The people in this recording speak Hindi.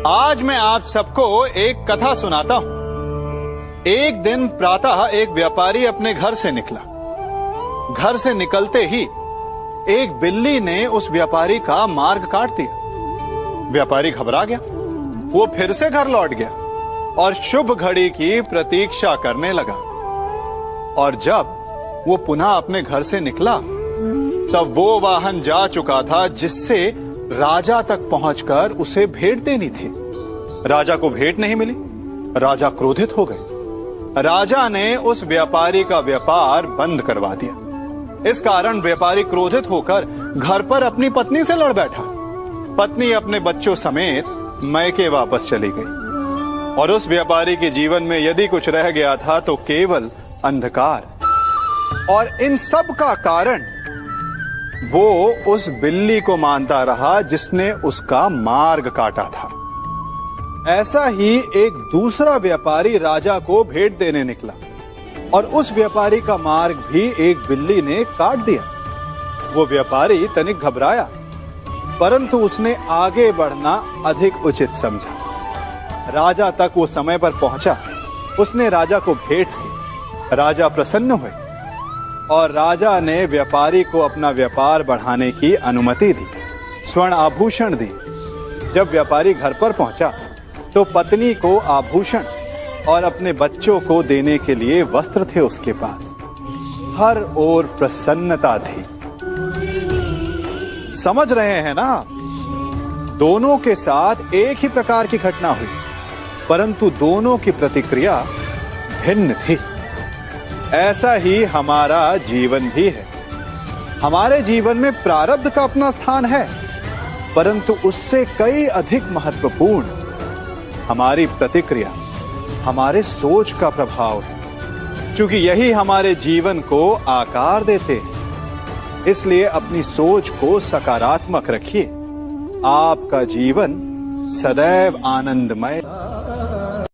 आज मैं आप सबको एक कथा सुनाता हूं। एक दिन प्रातः एक व्यापारी अपने घर से निकला। घर से निकलते ही एक बिल्ली ने उस व्यापारी का मार्ग काट दिया। व्यापारी घबरा गया। वो फिर से घर लौट गया और शुभ घड़ी की प्रतीक्षा करने लगा। और जब वो पुनः अपने घर से निकला तब वो वाहन जा चुका था जिससे राजा तक पहुंचकर उसे भेंट देनी थी। राजा को भेंट नहीं मिली। राजा क्रोधित हो गए। राजा ने उस व्यापारी का व्यापार बंद करवा दिया। इस कारण व्यापारी क्रोधित होकर घर पर अपनी पत्नी से लड़ बैठा। पत्नी अपने बच्चों समेत मैके वापस चली गई और उस व्यापारी के जीवन में यदि कुछ रह गया था तो केवल अंधकार। और इन सब का कारण वो उस बिल्ली को मानता रहा जिसने उसका मार्ग काटा था। ऐसा ही एक दूसरा व्यापारी राजा को भेंट देने निकला और उस व्यापारी का मार्ग भी एक बिल्ली ने काट दिया। वो व्यापारी तनिक घबराया, परंतु उसने आगे बढ़ना अधिक उचित समझा। राजा तक वो समय पर पहुंचा। उसने राजा को भेंट की। राजा प्रसन्न हुए और राजा ने व्यापारी को अपना व्यापार बढ़ाने की अनुमति दी, स्वर्ण आभूषण दी। जब व्यापारी घर पर पहुंचा तो पत्नी को आभूषण और अपने बच्चों को देने के लिए वस्त्र थे उसके पास। हर ओर प्रसन्नता थी। समझ रहे हैं ना? दोनों के साथ एक ही प्रकार की घटना हुई, परंतु दोनों की प्रतिक्रिया भिन्न थी। ऐसा ही हमारा जीवन भी है। हमारे जीवन में प्रारब्ध का अपना स्थान है, परंतु उससे कई अधिक महत्वपूर्ण हमारी प्रतिक्रिया, हमारे सोच का प्रभाव है, क्योंकि यही हमारे जीवन को आकार देते हैं। इसलिए अपनी सोच को सकारात्मक रखिए। आपका जीवन सदैव आनंदमय